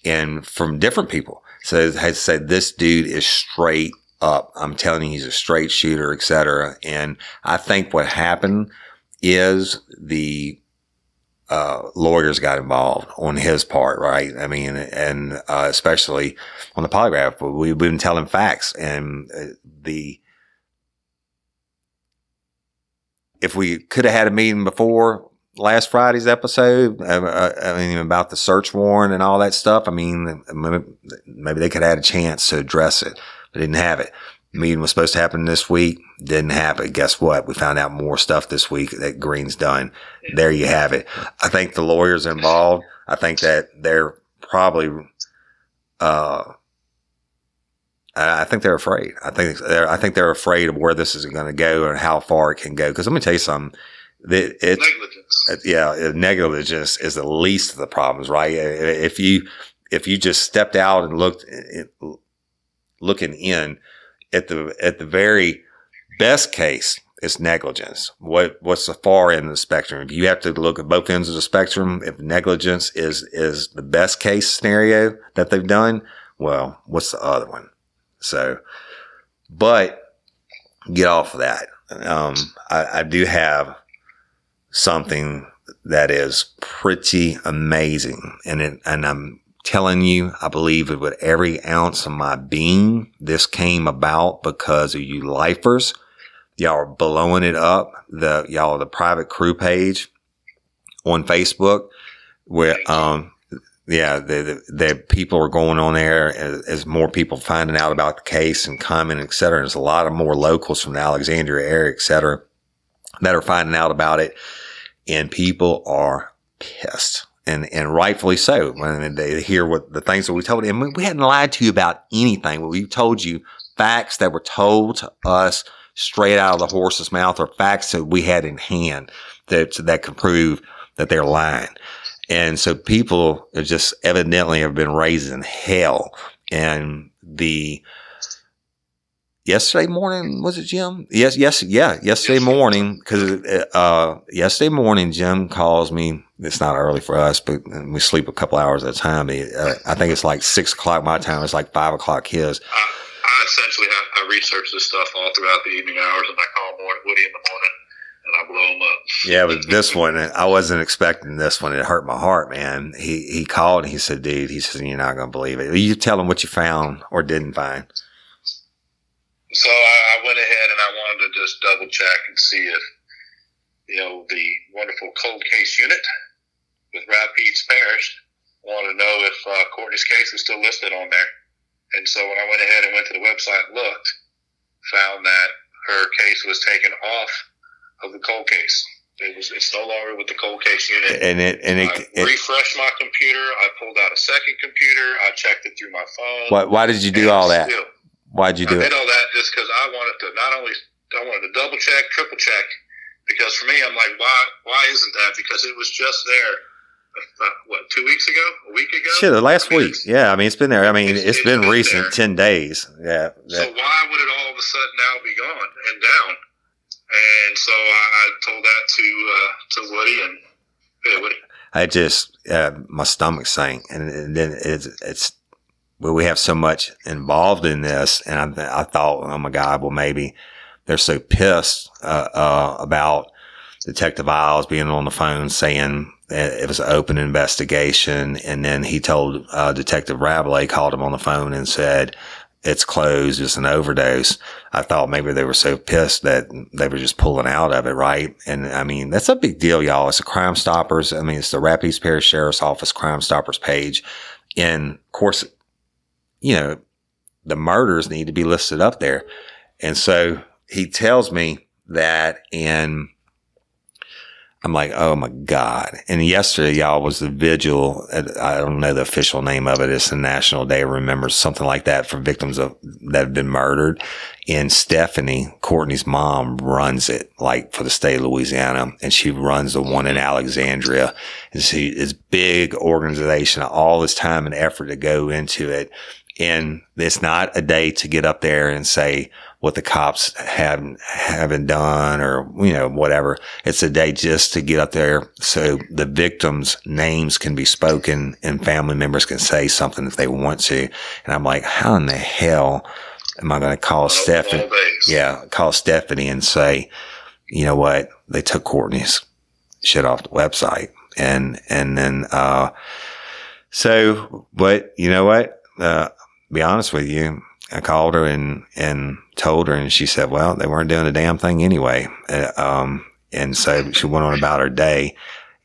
and from different people. So had said, this dude is straight up. I'm telling you, he's a straight shooter, etc. And I think what happened is the lawyers got involved on his part, right? I mean, and especially on the polygraph, we've been telling facts, and if we could have had a meeting before last Friday's episode, I mean, about the search warrant and all that stuff, I mean, maybe they could have had a chance to address it, but didn't have it. The meeting was supposed to happen this week. Didn't happen. Guess what? We found out more stuff this week that Green's done. There you have it. I think the lawyers involved, I think that they're probably, I think they're afraid. I think they're afraid of where this is going to go and how far it can go. Because let me tell you something. Negligence. Yeah, negligence is the least of the problems, right? If you just stepped out and looking in at the very best case, it's negligence. What's the far end of the spectrum? If you have to look at both ends of the spectrum, if negligence is the best case scenario that they've done, well, what's the other one? So, but get off of that. I do have something that is pretty amazing, and I'm telling you, I believe it with every ounce of my being. This came about because of you lifers. Y'all are blowing it up. Y'all are the private crew page on Facebook where, the people are going on there as more people finding out about the case and commenting, et cetera. There's a lot of more locals from the Alexandria area, et cetera, that are finding out about it. And people are pissed. And rightfully so when they hear what the things that we told you. And we hadn't lied to you about anything. We told you facts that were told to us straight out of the horse's mouth, or facts that we had in hand that can prove that they're lying. And so people are just evidently have been raised in hell. And yesterday morning, was it Jim? Yesterday morning, because yesterday morning Jim calls me. It's not early for us, but we sleep a couple hours at a time. I think it's like 6 o'clock my time. It's like 5 o'clock his. I essentially I research this stuff all throughout the evening hours, and I call Woody in the morning, and I blow him up. Yeah, but this one, I wasn't expecting this one. It hurt my heart, man. He called and he said, dude, he said, you're not going to believe it. You tell him what you found or didn't find. So I went ahead and I wanted to just double check and see if, the wonderful cold case unit with Rapides Parish wanted to know if Courtney's case was still listed on there. And so when I went ahead and went to the website and looked, found that her case was taken off of the cold case. It's no longer with the cold case unit. And it refreshed my computer. I pulled out a second computer. I checked it through my phone. Why did you do all that? Why'd you do it? I did all that just because I wanted to double check, triple check. Because for me, I'm like, why isn't that? Because it was just there. 2 weeks ago? A week ago? Shit, last week. Yeah, I mean, it's been there. I mean, it's been recent, there. 10 days. Yeah. So why would it all of a sudden now be gone and down? And so I told that to Woody, and hey, Woody. I just, my stomach sank. And then it's well, we have so much involved in this. And I thought, oh my God, well, maybe they're so pissed about Detective Isles being on the phone saying it was an open investigation. And then he told Detective Rabelais, called him on the phone and said, it's closed, it's an overdose. I thought maybe they were so pissed that they were just pulling out of it, right? And I mean, that's a big deal, y'all. It's a Crime Stoppers. I mean, it's the Rapides Parish Sheriff's Office Crime Stoppers page. And of course, the murders need to be listed up there. And so he tells me that, and I'm like, oh my God. And yesterday, y'all, was the vigil. I don't know the official name of it. It's the National Day of Remembrance, something like that, for victims that have been murdered. And Stephanie, Courtney's mom, runs it, like, for the state of Louisiana. And she runs the one in Alexandria. And it's a big organization, all this time and effort to go into it. And it's not a day to get up there and say what the cops haven't done or, whatever. It's a day just to get up there so the victims' names can be spoken and family members can say something if they want to. And I'm like, how in the hell am I going to call Stephanie? Yeah, call Stephanie and say, you know what? They took Courtney's shit off the website. And then, but you know what? Be honest with you, I called her and told her, and she said, well, they weren't doing a damn thing anyway. And so she went on about her day.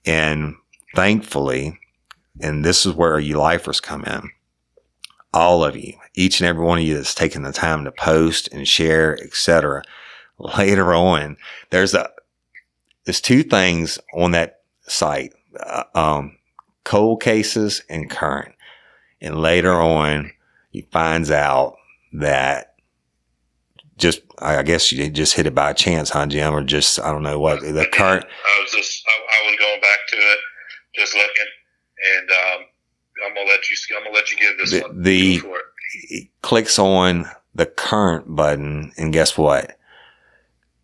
And thankfully, and this is where you lifers come in, all of you, each and every one of you that's taken the time to post and share, etc. Later on, there's two things on that site, cold cases and current. And later on, he finds out that I guess you just hit it by chance, huh, Jim? Or just, I don't know what, the current. I was going back to it, just looking, and I'm going to let you give this one. He clicks on the current button, and guess what?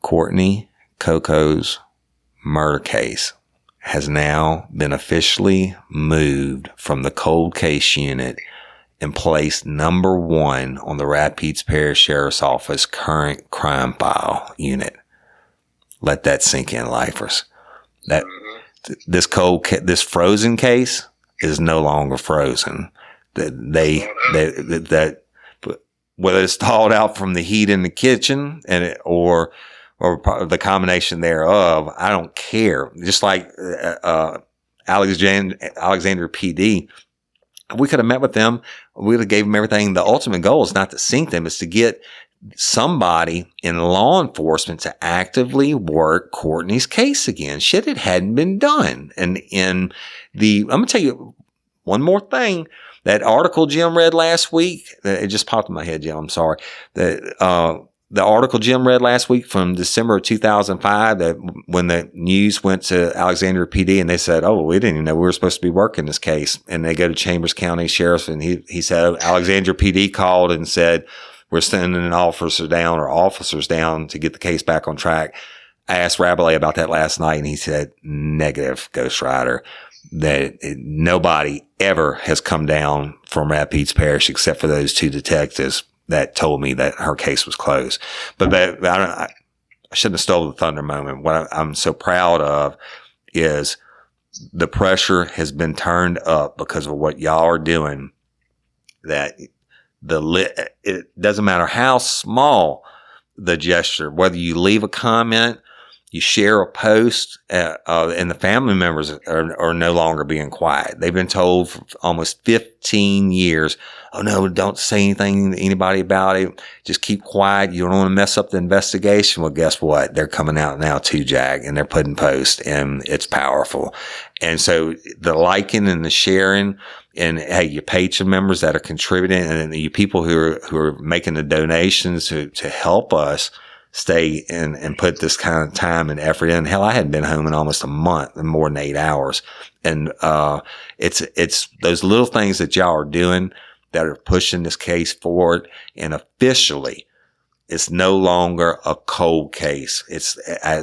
Courtney Coco's murder case has now been officially moved from the cold case unit and placed number 1 on the Rapides Parish Sheriff's Office current crime file unit. Let that sink in, lifers. That this frozen case is no longer frozen. That whether it's thawed out from the heat in the kitchen or the combination thereof, I don't care. Just like Alexandria PD. We could have met with them. We would have gave them everything. The ultimate goal is not to sink them. It's to get somebody in law enforcement to actively work Courtney's case again. Shit, it hadn't been done. And I'm going to tell you one more thing. That article Jim read last week, it just popped in my head, Jim. I'm sorry. The article Jim read last week from December of 2005, that when the news went to Alexandria PD and they said, oh, we didn't even know we were supposed to be working this case. And they go to Chambers County Sheriff, and he said, Alexandria PD called and said, we're sending officers down to get the case back on track. I asked Rabelais about that last night, and he said, negative, Ghost Rider. That nobody ever has come down from Rapides Parish except for those 2 detectives that told me that her case was closed. But I shouldn't have stole the thunder moment. What I'm so proud of is the pressure has been turned up because of what y'all are doing. That it doesn't matter how small the gesture, whether you leave a comment, you share a post, and the family members are no longer being quiet. They've been told for almost 15 years, oh no, don't say anything to anybody about it. Just keep quiet. You don't want to mess up the investigation. Well, guess what? They're coming out now too, Jack, and they're putting posts, and it's powerful. And so the liking and the sharing, and hey, your patron members that are contributing, and you people who are making the donations to help us stay and put this kind of time and effort in. Hell, I hadn't been home in almost a month, in more than 8 hours. And, it's those little things that y'all are doing that are pushing this case forward. And officially, it's no longer a cold case. It's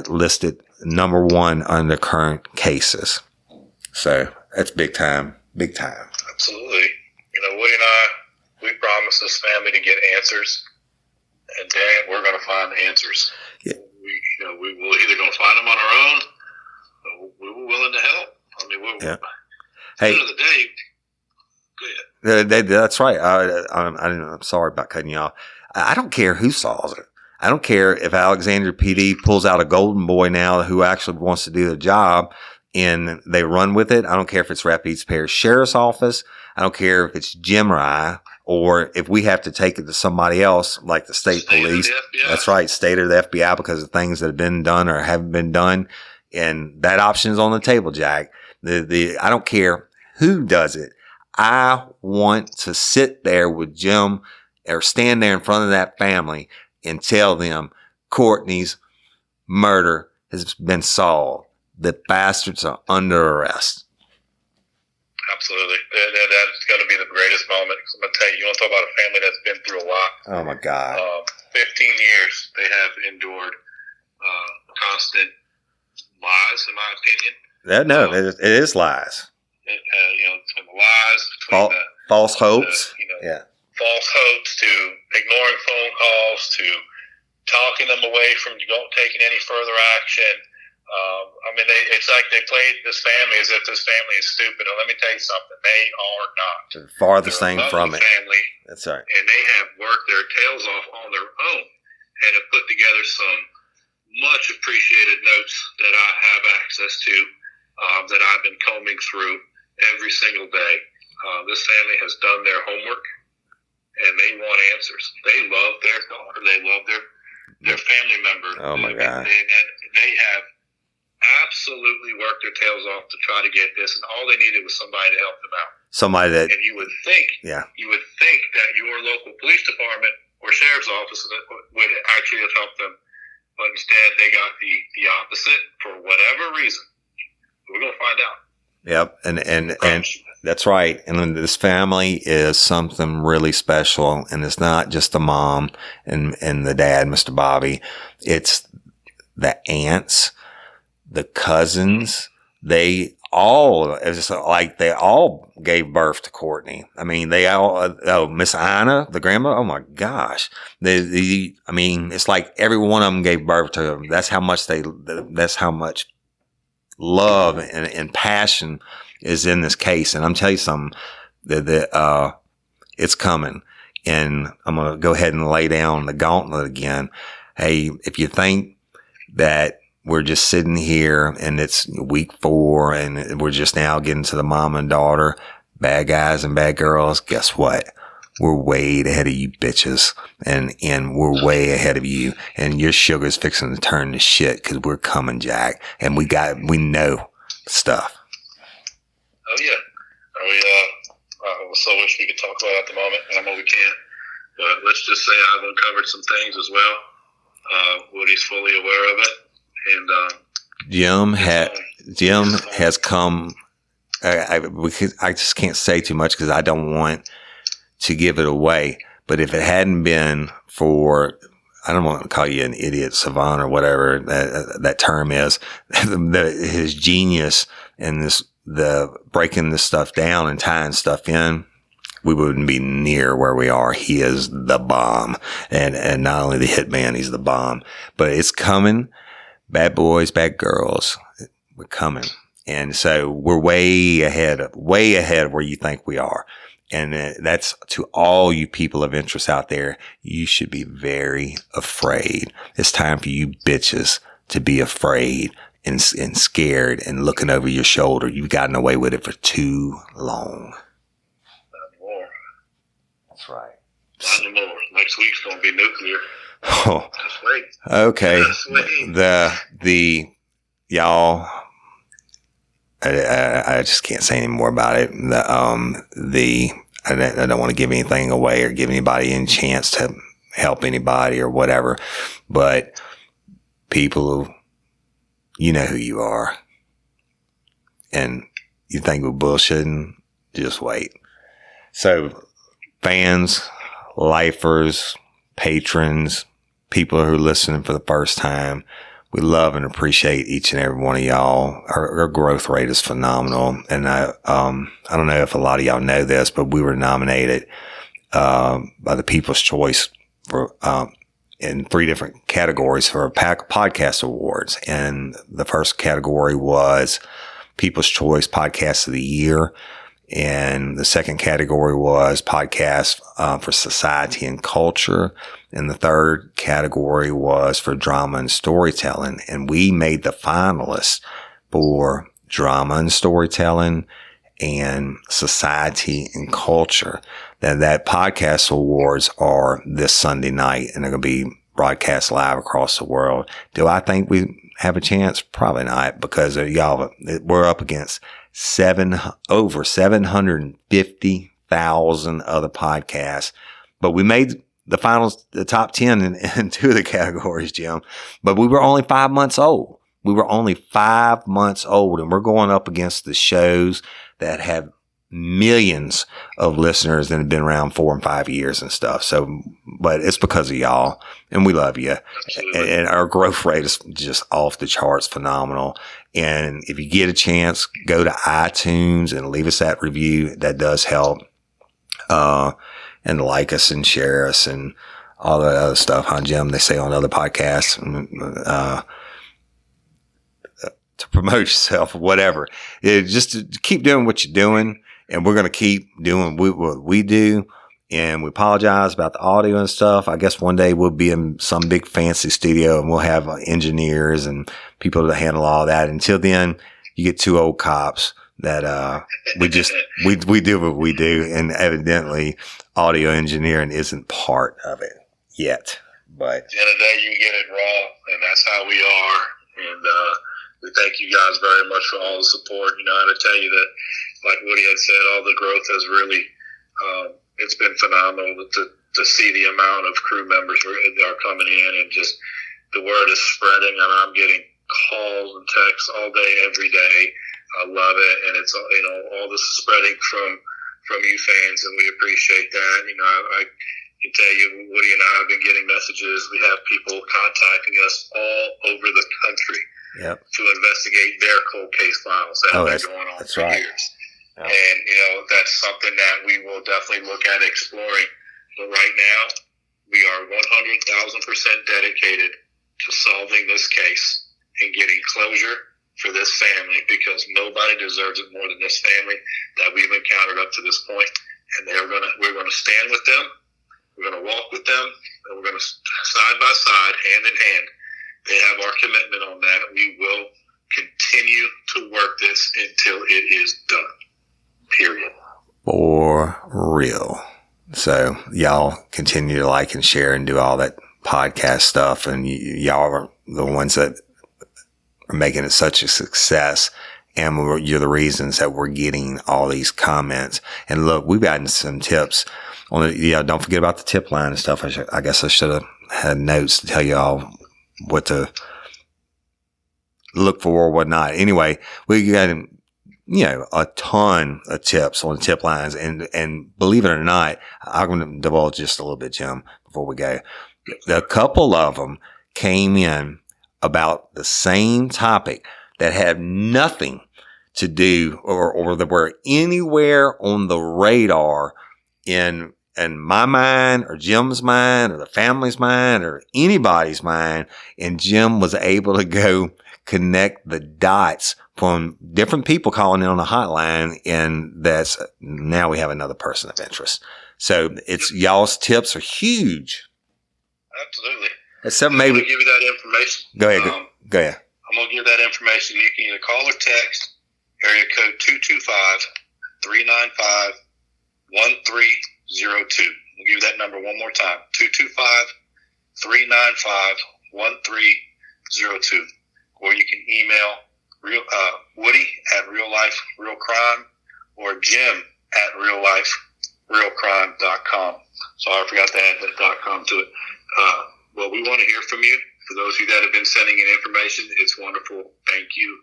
listed number 1 under current cases. So that's big time, big time. Absolutely. Woody and I, we promised this family to get answers. And dang it, we're going to find the answers. Yeah. We will either going to find them on our own, or we were willing to help. I mean, yeah. At the end of the day, go ahead. That's right. I'm sorry about cutting you off. I don't care who solves it. I don't care if Alexandria PD pulls out a golden boy now who actually wants to do the job and they run with it. I don't care if it's Rapides Parish Sheriff's Office. I don't care if it's Jim Rye. Or if we have to take it to somebody else, like the state police. That's right, state or the FBI, because of things that have been done or haven't been done. And that option is on the table, Jack. I don't care who does it. I want to sit there with Jim or stand there in front of that family and tell them Courtney's murder has been solved. The bastards are under arrest. Absolutely. That's going to be the greatest moment. I'm going to tell you, you want to talk about a family that's been through a lot. Oh, my God. 15 years they have endured constant lies, in my opinion. It is lies. Between the lies, between false hopes. False hopes, to ignoring phone calls, to talking them away from taking any further action. It's like they played this family as if this family is stupid. And let me tell you something, they are not. The farthest thing from it. Family, that's right. And they have worked their tails off on their own and have put together some much appreciated notes that I have access to, that I've been combing through every single day. This family has done their homework, and they want answers. They love their daughter. They love their family member. Oh, my God. And they have absolutely worked their tails off to try to get this, and all they needed was somebody to help them out. Somebody that, and you would think that your local police department or sheriff's office would actually have helped them, but instead they got the opposite for whatever reason. We're gonna find out. Yep, and that's right. And this family is something really special, and it's not just the mom and the dad, Mr. Bobby. It's the aunts, the cousins. They all gave birth to Courtney. I mean, Miss Anna, the grandma. Oh my gosh. It's like every one of them gave birth to them. That's how much love and passion is in this case. And I'm telling you something, that it's coming. And I'm going to go ahead and lay down the gauntlet again. Hey, if you think that we're just sitting here and it's week 4 and we're just now getting to the mom and daughter, bad guys and bad girls, guess what? We're way ahead of you bitches, and we're way ahead of you, and your sugar's fixing to turn to shit because we're coming, Jack, and we know stuff. Oh yeah, I so wish we could talk about it at the moment, and I know we can't. But let's just say I've uncovered some things as well. Woody's fully aware of it, and Jim has come. I just can't say too much because I don't want to give it away. But if it hadn't been for, I don't want to call you an idiot savant or whatever that term is, his genius and the breaking this stuff down and tying stuff in, we wouldn't be near where we are. He is the bomb. And not only the hitman, he's the bomb. But it's coming. Bad boys, bad girls. We're coming. And so we're way ahead of where you think we are. And that's to all you people of interest out there. You should be very afraid. It's time for you bitches to be afraid and scared and looking over your shoulder. You've gotten away with it for too long. That's right. Not anymore. Next week's going to be nuclear. Oh, just wait. Okay. Just wait. The y'all, I just can't say any more about it. I don't want to give anything away or give anybody any chance to help anybody or whatever, but people, you know who you are, and you think we're bullshitting, just wait. So fans, lifers, patrons, people who are listening for the first time, we love and appreciate each and every one of y'all. Our growth rate is phenomenal. And I don't know if a lot of y'all know this, but we were nominated, by the People's Choice for, in 3 different categories for podcast awards. And the first category was People's Choice Podcast of the Year. And the second category was podcast for society and culture. And the third category was for drama and storytelling. And we made the finalists for drama and storytelling and society and culture. That podcast awards are this Sunday night, and they're going to be broadcast live across the world. Do I think we have a chance? Probably not, because y'all, we're up against over 750,000 other podcasts, but we made the finals, the top 10 in 2 of the categories, Jim, but we were only 5 months old. We were only 5 months old, and we're going up against the shows that have millions of listeners that have been around 4 and 5 years and stuff. So, but it's because of y'all, and we love you. And our growth rate is just off the charts, phenomenal. And if you get a chance, go to iTunes and leave us that review. That does help. And like us and share us and all that other stuff, huh, Jim? They say on other podcasts, to promote yourself, whatever. Just to keep doing what you're doing. And we're going to keep doing what we do. And we apologize about the audio and stuff. I guess one day we'll be in some big fancy studio and we'll have engineers and people to handle all that. Until then, you get 2 old cops that, we do what we do. And evidently audio engineering isn't part of it yet. But at the end of the day, you get it raw, and that's how we are. And, we thank you guys very much for all the support. You know, I had to tell you that, like Woody had said, all the growth has really, it's been phenomenal to see the amount of crew members that are coming in, and just the word is spreading. I mean, I'm getting calls and texts all day, every day. I love it. And it's, you know, all this is spreading from you fans, and we appreciate that. You know, I can tell you, Woody and I have been getting messages. We have people contacting us all over the country. Yep. To investigate their cold case files that have been going on for years. Yep. And, you know, that's something that we will definitely look at exploring. But right now, we are 100,000% dedicated to solving this case and getting closure for this family, because nobody deserves it more than this family that we've encountered up to this point. And we're going to stand with them. We're going to walk with them, and we're going to side by side, hand in hand. They have our commitment on that. We will continue to work this until it is done. Period. For real. So y'all continue to like and share and do all that podcast stuff. And y'all are the ones that are making it such a success. And you're the reasons that we're getting all these comments. And look, we've gotten some tips on it. Yeah, don't forget about the tip line and stuff. I guess I should have had notes to tell y'all what to look for or whatnot. Anyway, we got a ton of tips on the tip lines. And believe it or not, I'm going to divulge just a little bit, Jim, before we go. A couple of them came in about the same topic that had nothing to do or that were anywhere on the radar in my mind or Jim's mind or the family's mind or anybody's mind. And Jim was able to go connect the dots from different people calling in on the hotline. And now we have another person of interest. So y'all's tips are huge. Absolutely. Except I'm maybe going to give you that information. Go ahead. Go ahead. I'm going to give that information. You can either call or text area code 225-395-1302. We'll give you that number one more time. 225-395-1302. Or you can email Woody at Real Life Real Crime or Jim at realliferealcrime.com. So I forgot to add that .com to it. Well, we want to hear from you. For those of you that have been sending in information, it's wonderful. Thank you.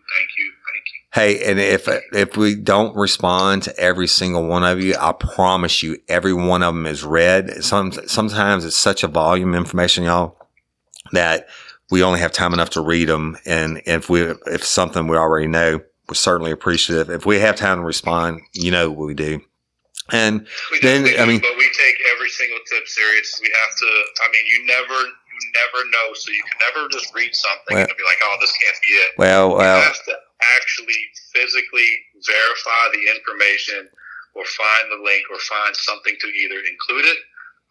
Hey, and if we don't respond to every single one of you, I promise you every one of them is read. Sometimes it's such a volume of information, y'all, that we only have time enough to read them. And if something we already know, we're certainly appreciative. If we have time to respond, what we do. And but we take every single tip serious. We have to, you never know. So you can never just read something and be like, oh, this can't be it. Well, you have to actually physically verify the information or find the link or find something to either include it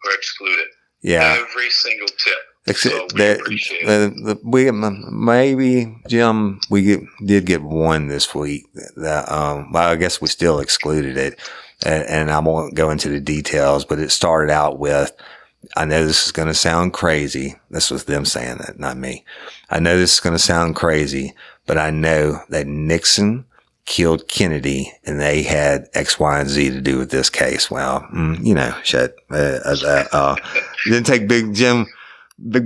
or exclude it. Yeah. Every single tip. So we appreciate it. Maybe, Jim, we did get one this week. I guess we still excluded it. And I won't go into the details, but it started out with, I know this is going to sound crazy. This was them saying that, not me. I know this is going to sound crazy, but I know that Nixon killed Kennedy and they had X, Y, and Z to do with this case. Well, shit. Didn't take Big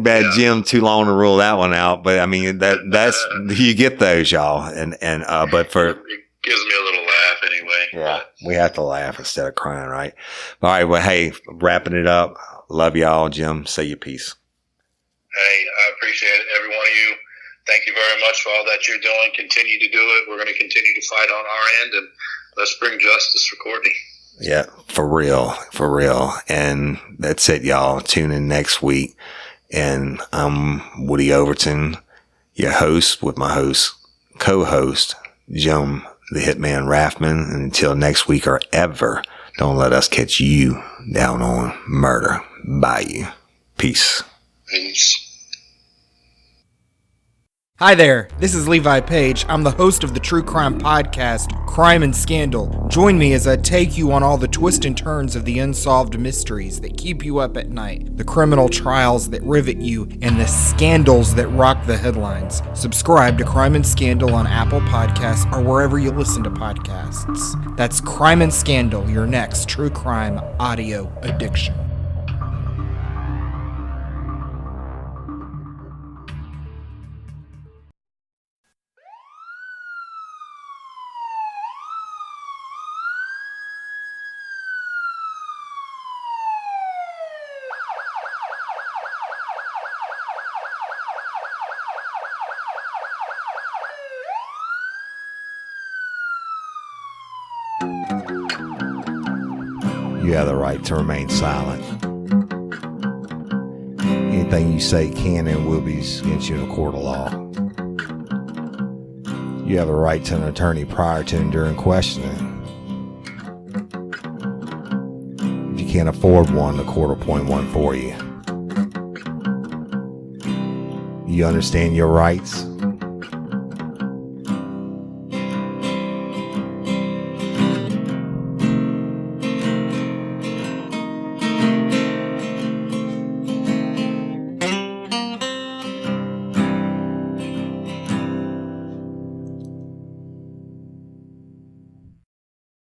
Bad Jim too long to rule that one out. But that's, you get those, y'all. But it gives me a little laugh anyway. Yeah. We have to laugh instead of crying, right? All right. Well, hey, wrapping it up. Love y'all. Jim, say your piece. Hey, I appreciate it. Every one of you. Thank you very much for all that you're doing. Continue to do it. We're going to continue to fight on our end, and let's bring justice for Courtney. Yeah, for real. And that's it, y'all. Tune in next week. And I'm Woody Overton, your host, with my co-host, Jim the Hitman Rathmann. And until next week or ever, don't let us catch you down on Murder Bayou. Peace. Hi there, this is Levi Page. I'm the host of the true crime podcast, Crime and Scandal. Join me as I take you on all the twists and turns of the unsolved mysteries that keep you up at night, the criminal trials that rivet you, and the scandals that rock the headlines. Subscribe to Crime and Scandal on Apple Podcasts or wherever you listen to podcasts. That's Crime and Scandal, your next true crime audio addiction. You have the right to remain silent. Anything you say can and will be against you in a court of law. You have the right to an attorney prior to and during questioning. If you can't afford one, the court will appoint one for you. You understand your rights?